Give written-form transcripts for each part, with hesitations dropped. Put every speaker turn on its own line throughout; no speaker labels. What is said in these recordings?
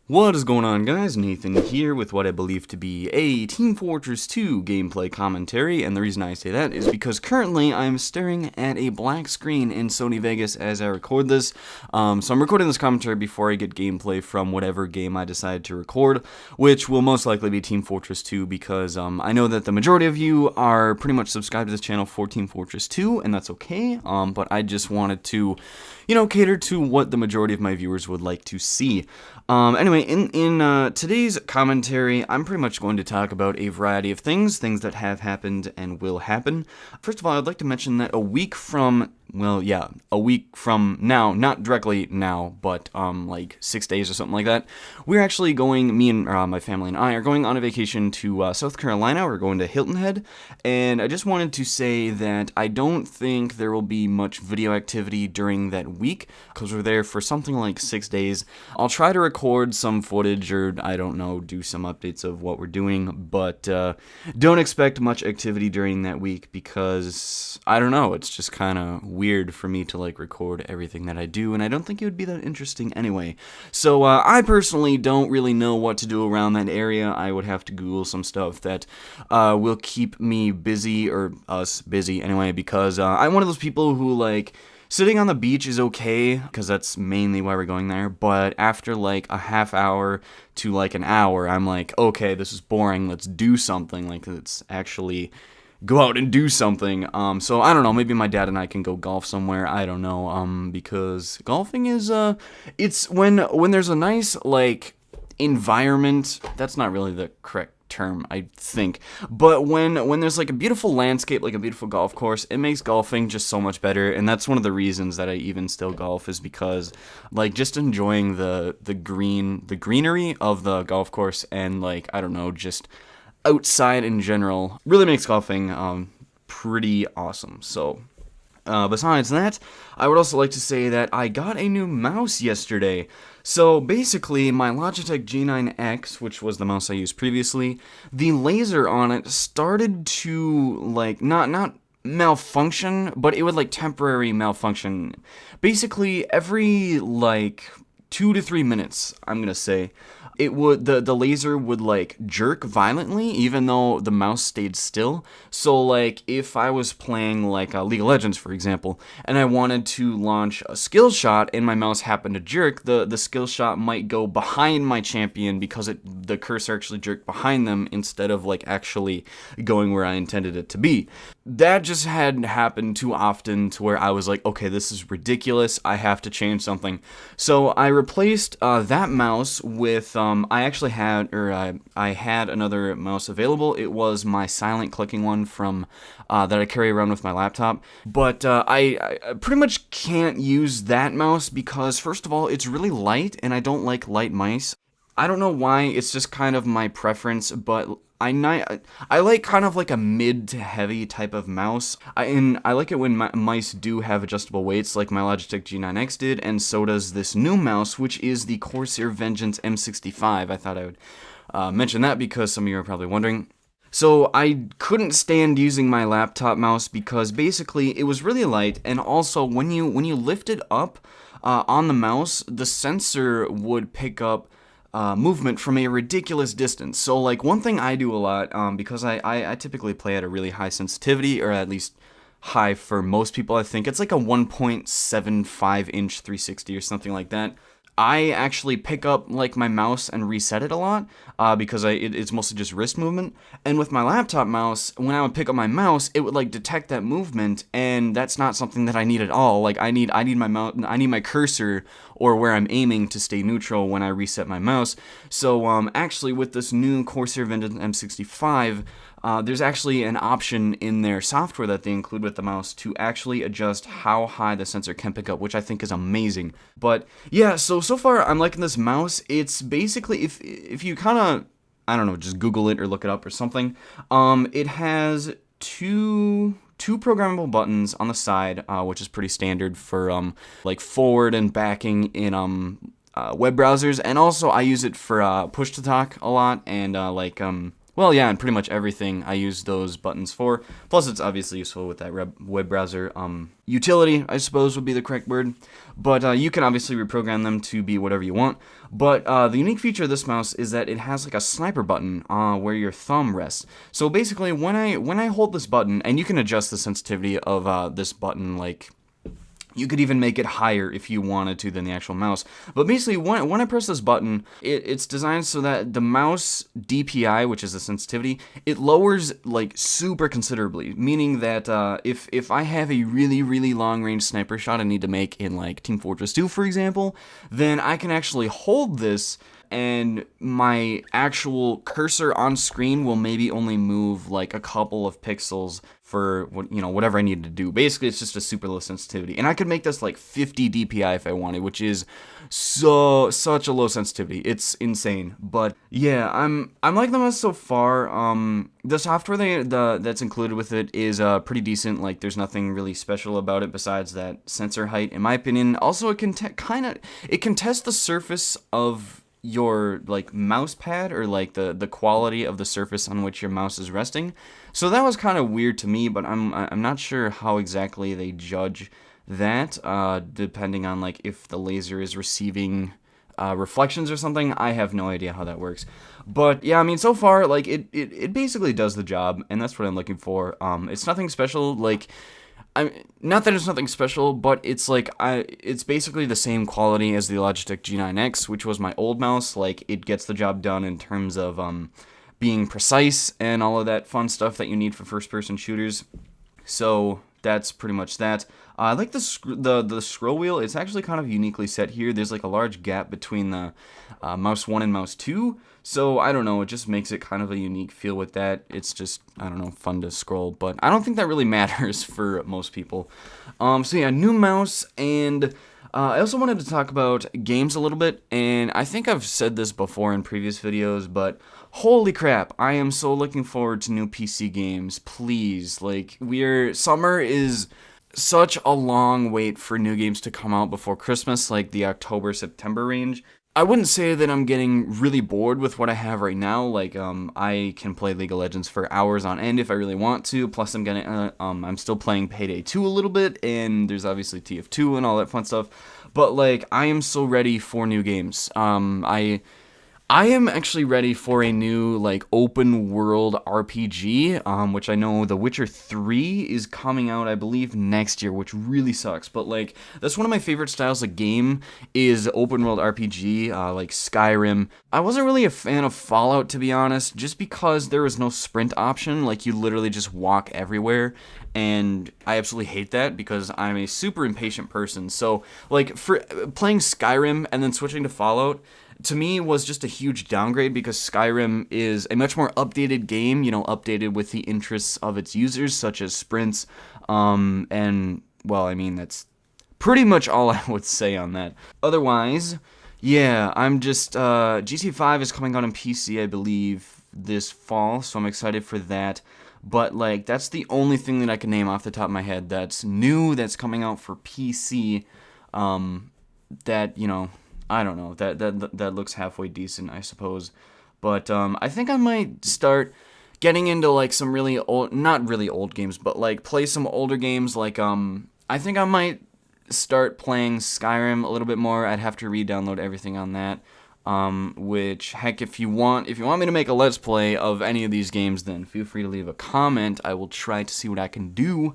What is going on, guys? Nathan here with what I believe to be a Team Fortress 2 gameplay commentary, and the reason I say that is because currently I'm staring at a black screen in Sony Vegas as I record this. So I'm recording this commentary before I get gameplay from whatever game I decide to record, which will most likely be Team Fortress 2 because I know that the majority of you are pretty much subscribed to this channel for Team Fortress 2, and that's okay, but I just wanted to, cater to what the majority of my viewers would like to see. Anyway, in today's commentary, I'm pretty much going to talk about a variety of things that have happened and will happen. First of all, I'd like to mention that a week from now, not directly now, but like 6 days or something like that, we're actually going, me and my family and I are going on a vacation to South Carolina. We're going to Hilton Head, and I just wanted to say that I don't think there will be much video activity during that week, because we're there for something like 6 days. I'll try to record some footage, or I don't know, do some updates of what we're doing, but don't expect much activity during that week, because, I don't know, it's just kind of weird for me to like record everything that I do, and I don't think it would be that interesting anyway. So I personally don't really know what to do around that area. I would have to Google some stuff that will keep me busy, or us busy anyway, because I'm one of those people who like sitting on the beach is okay, because that's mainly why we're going there, but after like a half hour to like an hour, I'm like, okay, this is boring, let's do something, like let's actually go out and do something. So I don't know, maybe my dad and I can go golf somewhere, I don't know, because golfing is, it's when there's a nice, like, environment, that's not really the correct term, I think, but when there's like a beautiful landscape, like a beautiful golf course, it makes golfing just so much better, and that's one of the reasons that I even still golf, is because like just enjoying the greenery of the golf course, and like, I don't know, just outside in general really makes golfing pretty awesome. So besides that, I would also like to say that I got a new mouse yesterday. So basically, my Logitech G9X, which was the mouse I used previously, the laser on it started to like not malfunction, but it would like temporary malfunction. Basically, every like 2 to 3 minutes, I'm gonna say, it would the laser would like jerk violently even though the mouse stayed still. So like if I was playing like League of Legends, for example, and I wanted to launch a skill shot and my mouse happened to jerk, the skill shot might go behind my champion because the cursor actually jerked behind them instead of like actually going where I intended it to be. That just hadn't happened too often to where I was like, okay, this is ridiculous, I have to change something. So I replaced that mouse with I actually had, I had another mouse available. It was my silent clicking one from that I carry around with my laptop, but I pretty much can't use that mouse because, first of all, it's really light, and I don't like light mice. I don't know why, it's just kind of my preference, but I like kind of like a mid to heavy type of mouse, and I like it when mice do have adjustable weights like my Logitech G9X did, and so does this new mouse, which is the Corsair Vengeance M65. I thought I would mention that because some of you are probably wondering. So I couldn't stand using my laptop mouse because basically it was really light, and also when you lift it up on the mouse, the sensor would pick up movement from a ridiculous distance. So like one thing I do a lot, because I typically play at a really high sensitivity, or at least high for most people, I think it's like a 1.75 inch 360 or something like that. I actually pick up like my mouse and reset it a lot because it's mostly just wrist movement. And with my laptop mouse, when I would pick up my mouse, it would like detect that movement, and that's not something that I need at all. Like I need my mouse, I need my cursor or where I'm aiming to stay neutral when I reset my mouse. So actually with this new Corsair Vengeance M65, there's actually an option in their software that they include with the mouse to actually adjust how high the sensor can pick up, which I think is amazing. But yeah, so far I'm liking this mouse. It's basically, if you kind of, I don't know, just Google it or look it up or something, it has two programmable buttons on the side, which is pretty standard for like forward and backing in web browsers, and also I use it for push to talk a lot, and well, yeah, and pretty much everything I use those buttons for. Plus, it's obviously useful with that web browser utility, I suppose would be the correct word. But you can obviously reprogram them to be whatever you want. But the unique feature of this mouse is that it has like a sniper button where your thumb rests. So basically, when I hold this button, and you can adjust the sensitivity of this button, like, you could even make it higher if you wanted to than the actual mouse. But basically, when I press this button, it's designed so that the mouse DPI, which is the sensitivity, it lowers like super considerably. Meaning that if I have a really, really long range sniper shot I need to make in like Team Fortress 2, for example, then I can actually hold this and my actual cursor on screen will maybe only move like a couple of pixels for whatever I need to do. Basically, it's just a super low sensitivity, and I could make this like 50 DPI if I wanted, which is such a low sensitivity. It's insane. But yeah, I'm liking the mouse so far. The software that's included with it is pretty decent. Like, there's nothing really special about it besides that sensor height, in my opinion. Also, it can test the surface of your like mouse pad, or like the quality of the surface on which your mouse is resting. So that was kind of weird to me, but I'm not sure how exactly they judge that, depending on like if the laser is receiving reflections or something. I have no idea how that works. But yeah, I mean, so far, like, it basically does the job, and that's what I'm looking for. It's nothing special, like, not that it's nothing special, but it's like it's basically the same quality as the Logitech G9X, which was my old mouse. Like, it gets the job done in terms of being precise and all of that fun stuff that you need for first-person shooters. So that's pretty much that. I like the scroll wheel. It's actually kind of uniquely set here. There's like a large gap between the mouse 1 and mouse 2. So I don't know, it just makes it kind of a unique feel with that. It's just, I don't know, fun to scroll, but I don't think that really matters for most people. So yeah, new mouse, and I also wanted to talk about games a little bit, and I think I've said this before in previous videos, but holy crap, I am so looking forward to new PC games. Please, like, summer is such a long wait for new games to come out before Christmas, like the October-September range. I wouldn't say that I'm getting really bored with what I have right now. Like, I can play League of Legends for hours on end if I really want to. Plus, I'm still playing Payday 2 a little bit, and there's obviously TF2 and all that fun stuff. But like, I am so ready for new games. I am actually ready for a new, like, open world RPG, which I know The Witcher 3 is coming out, I believe, next year, which really sucks. But, like, that's one of my favorite styles of game, is open world RPG, like Skyrim. I wasn't really a fan of Fallout, to be honest, just because there was no sprint option. Like, you literally just walk everywhere, and I absolutely hate that because I'm a super impatient person. So, like, for playing Skyrim and then switching to Fallout, to me, was just a huge downgrade, because Skyrim is a much more updated game, updated with the interests of its users, such as sprints, and, well, I mean, that's pretty much all I would say on that. Otherwise, yeah, I'm just, GTA 5 is coming out on PC, I believe, this fall, so I'm excited for that. But, like, that's the only thing that I can name off the top of my head that's new, that's coming out for PC, that, I don't know, that looks halfway decent, I suppose. But I think I might start getting into like some really old, not really old games, but like play some older games. Like I think I might start playing Skyrim a little bit more. I'd have to re-download everything on that. Which, heck, if you want me to make a let's play of any of these games, then feel free to leave a comment. I will try to see what I can do.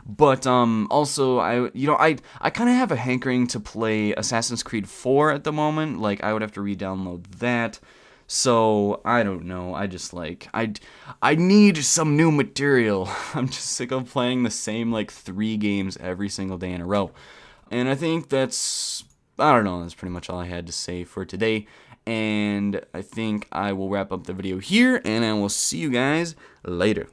But also, I kind of have a hankering to play Assassin's Creed 4 at the moment. Like, I would have to re-download that. So I don't know. I just I need some new material. I'm just sick of playing the same like 3 games every single day in a row. And I think that's pretty much all I had to say for today. And I think I will wrap up the video here, and I will see you guys later.